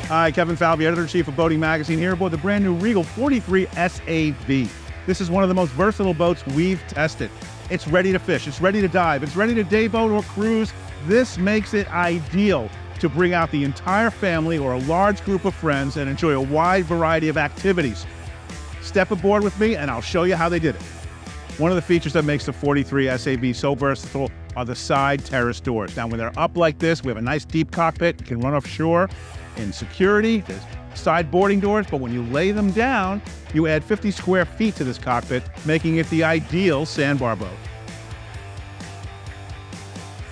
Hi, Kevin Falvey, Editor-in-Chief of Boating Magazine, here aboard the brand new Regal 43 SAV. This is one of the most versatile boats we've tested. It's ready to fish, it's ready to dive, it's ready to day boat or cruise. This makes it ideal to bring out the entire family or a large group of friends and enjoy a wide variety of activities. Step aboard with me and I'll show you how they did it. One of the features that makes the 43 SAV so versatile are the side terrace doors. Now, when they're up like this, we have a nice deep cockpit. You can run offshore in security. There's side boarding doors, but when you lay them down, you add 50 square feet to this cockpit, making it the ideal sandbar boat.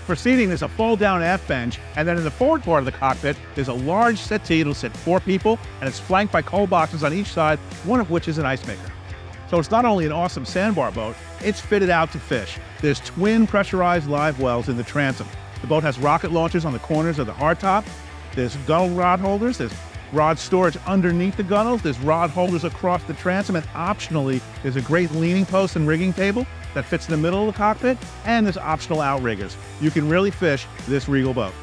For seating, there's a fold-down aft bench, and then in the forward part of the cockpit, there's a large settee. It'll sit 4 people, and it's flanked by cold boxes on each side, one of which is an ice maker. So it's not only an awesome sandbar boat, it's fitted out to fish. There's twin pressurized live wells in the transom. The boat has rocket launchers on the corners of the hardtop. There's gunnel rod holders. There's rod storage underneath the gunnels. There's rod holders across the transom. And optionally, there's a great leaning post and rigging table that fits in the middle of the cockpit. And there's optional outriggers. You can really fish this Regal boat.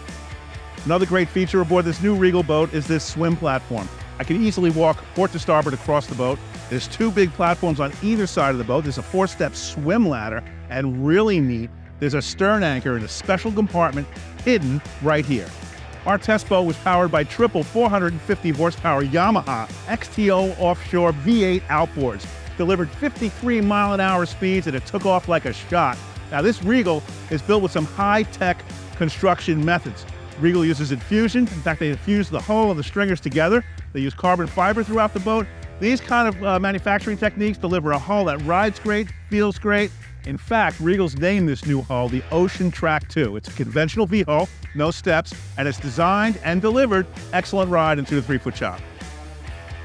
Another great feature aboard this new Regal boat is this swim platform. I can easily walk port to starboard across the boat. There's 2 big platforms on either side of the boat. There's a 4-step swim ladder, and really neat, there's a stern anchor in a special compartment hidden right here. Our test boat was powered by triple 450 horsepower Yamaha XTO offshore V8 outboards, delivered 53 mile-an-hour speeds, and it took off like a shot. Now, this Regal is built with some high-tech construction methods. Regal uses infusion. In fact, they infuse the hull and the stringers together. They use carbon fiber throughout the boat. These kind of manufacturing techniques deliver a hull that rides great, feels great. In fact, Regal's named this new hull the Ocean Track 2. It's a conventional V-hull, no steps, and it's designed and delivered excellent ride into the 3-foot chop.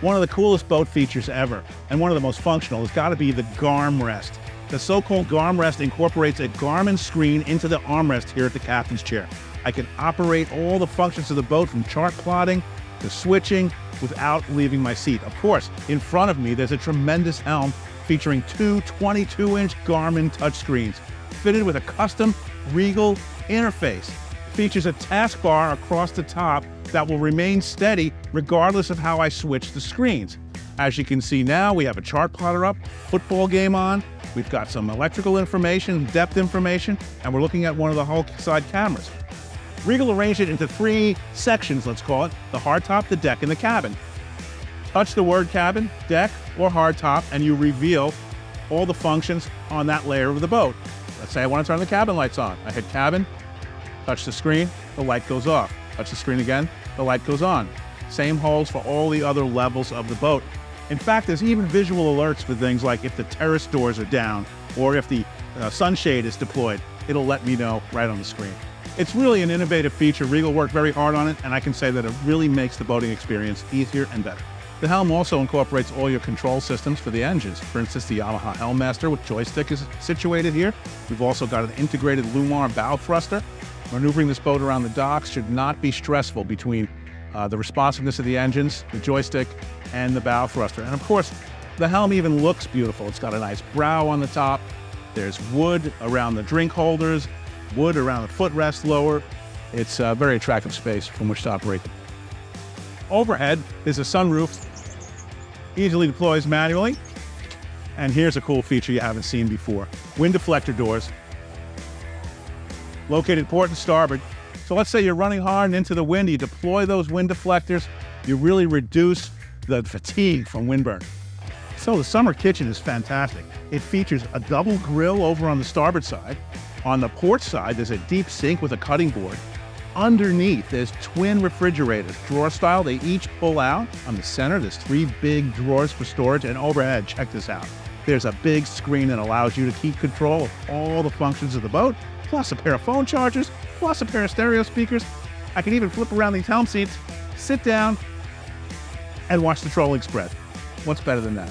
One of the coolest boat features ever, and one of the most functional, has got to be the Garm Rest. The so-called Garm Rest incorporates a Garmin screen into the armrest here at the captain's chair. I can operate all the functions of the boat from chart plotting to switching without leaving my seat. Of course, in front of me, there's a tremendous helm featuring 2 22-inch Garmin touchscreens fitted with a custom Regal interface. It features a taskbar across the top that will remain steady regardless of how I switch the screens. As you can see now, we have a chart plotter up, football game on, we've got some electrical information, depth information, and we're looking at one of the hull side cameras. Regal arranged it into 3 sections, let's call it, the hardtop, the deck, and the cabin. Touch the word cabin, deck, or hardtop, and you reveal all the functions on that layer of the boat. Let's say I want to turn the cabin lights on. I hit cabin, touch the screen, the light goes off. Touch the screen again, the light goes on. Same holds for all the other levels of the boat. In fact, there's even visual alerts for things like if the terrace doors are down or if the sunshade is deployed, it'll let me know right on the screen. It's really an innovative feature. Regal worked very hard on it, and I can say that it really makes the boating experience easier and better. The helm also incorporates all your control systems for the engines. For instance, the Yamaha Helm Master with joystick is situated here. We've also got an integrated Lumar bow thruster. Maneuvering this boat around the docks should not be stressful between the responsiveness of the engines, the joystick, and the bow thruster. And of course, the helm even looks beautiful. It's got a nice brow on the top. There's wood around the drink holders, wood around the footrest lower. It's a very attractive space from which to operate. Overhead is a sunroof, easily deploys manually. And here's a cool feature you haven't seen before. Wind deflector doors, located port and starboard. So let's say you're running hard and into the wind, you deploy those wind deflectors, you really reduce the fatigue from windburn. So the summer kitchen is fantastic. It features a double grill over on the starboard side. On the port side, there's a deep sink with a cutting board. Underneath, there's twin refrigerators, drawer style. They each pull out. On the center, there's 3 big drawers for storage, and overhead, check this out. There's a big screen that allows you to keep control of all the functions of the boat, plus a pair of phone chargers, plus a pair of stereo speakers. I can even flip around these helm seats, sit down, and watch the trolling spread. What's better than that?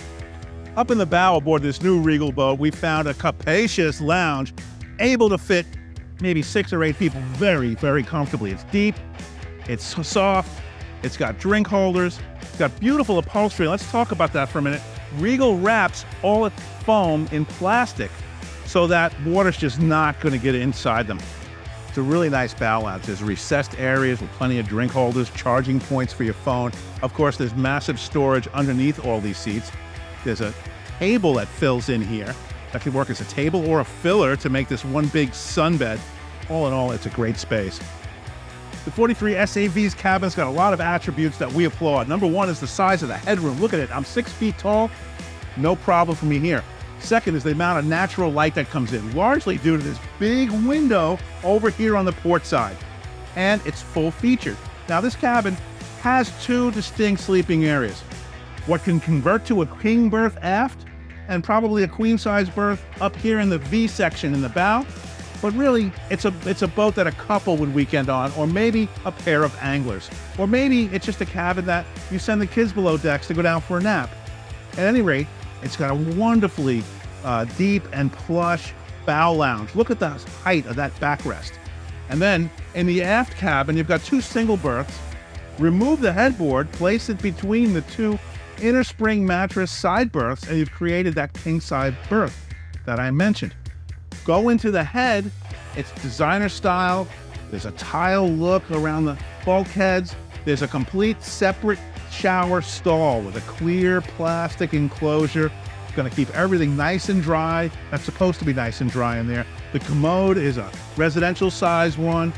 Up in the bow aboard this new Regal boat, we found a capacious lounge able to fit maybe 6 or 8 people very, very comfortably. It's deep, it's soft, it's got drink holders, it's got beautiful upholstery. Let's talk about that for a minute. Regal wraps all its foam in plastic so that water's just not going to get inside them. It's a really nice bow lounge. There's recessed areas with plenty of drink holders, charging points for your phone. Of course, there's massive storage underneath all these seats. There's a table that fills in here that could work as a table or a filler to make this one big sunbed. All in all, it's a great space. The 43 SAV's cabin's got a lot of attributes that we applaud. Number one is the size of the headroom. Look at it, I'm 6 feet tall, no problem for me here. Second is the amount of natural light that comes in, largely due to this big window over here on the port side. And it's full featured. Now this cabin has 2 distinct sleeping areas. What can convert to a king berth aft, and probably a queen size berth up here in the V section in the bow. But really, it's a boat that a couple would weekend on, or maybe a pair of anglers. Or maybe it's just a cabin that you send the kids below decks to go down for a nap. At any rate, it's got a wonderfully deep and plush bow lounge. Look at the height of that backrest. And then in the aft cabin, you've got 2 single berths. Remove the headboard, place it between the 2 inner spring mattress side berths, and you've created that king size berth that I mentioned. Go into the head, it's designer style. There's a tile look around the bulkheads. There's a complete separate shower stall with a clear plastic enclosure. It's going to keep everything nice and dry. That's supposed to be nice and dry in there. The commode is a residential size one,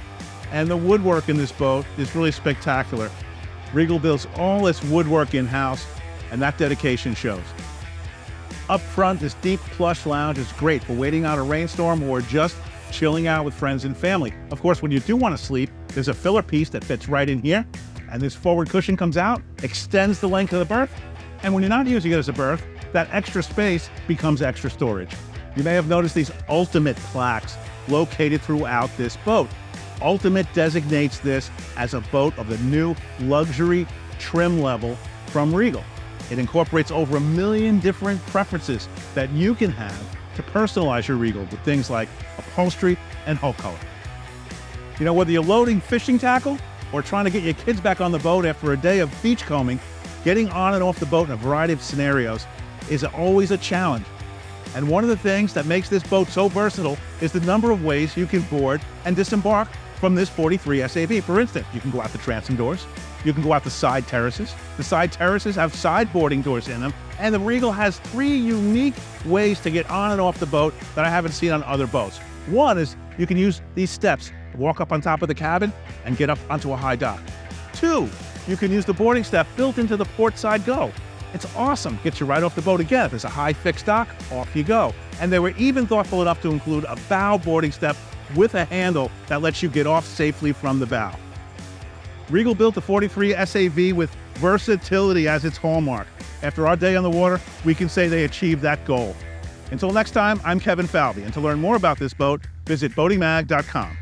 and the woodwork in this boat is really spectacular. Regal builds all its woodwork in-house, and that dedication shows. Up front, this deep plush lounge is great for waiting out a rainstorm or just chilling out with friends and family. Of course, when you do want to sleep, there's a filler piece that fits right in here, and this forward cushion comes out, extends the length of the berth, and when you're not using it as a berth, that extra space becomes extra storage. You may have noticed these Ultimate plaques located throughout this boat. Ultimate designates this as a boat of the new luxury trim level from Regal. It incorporates over 1 million different preferences that you can have to personalize your Regal with things like upholstery and hull color. You know, whether you're loading fishing tackle or trying to get your kids back on the boat after a day of beachcombing, getting on and off the boat in a variety of scenarios is always a challenge. And one of the things that makes this boat so versatile is the number of ways you can board and disembark from this 43 SAV. For instance, you can go out the transom doors. You can go out the side terraces. The side terraces have side boarding doors in them, and the Regal has 3 unique ways to get on and off the boat that I haven't seen on other boats. One is you can use these steps to walk up on top of the cabin and get up onto a high dock. 2, you can use the boarding step built into the port side go. It's awesome. Gets you right off the boat again. If there's a high fixed dock, off you go. And they were even thoughtful enough to include a bow boarding step with a handle that lets you get off safely from the bow. Regal built the 43 SAV with versatility as its hallmark. After our day on the water, we can say they achieved that goal. Until next time, I'm Kevin Falvey, and to learn more about this boat, visit boatingmag.com.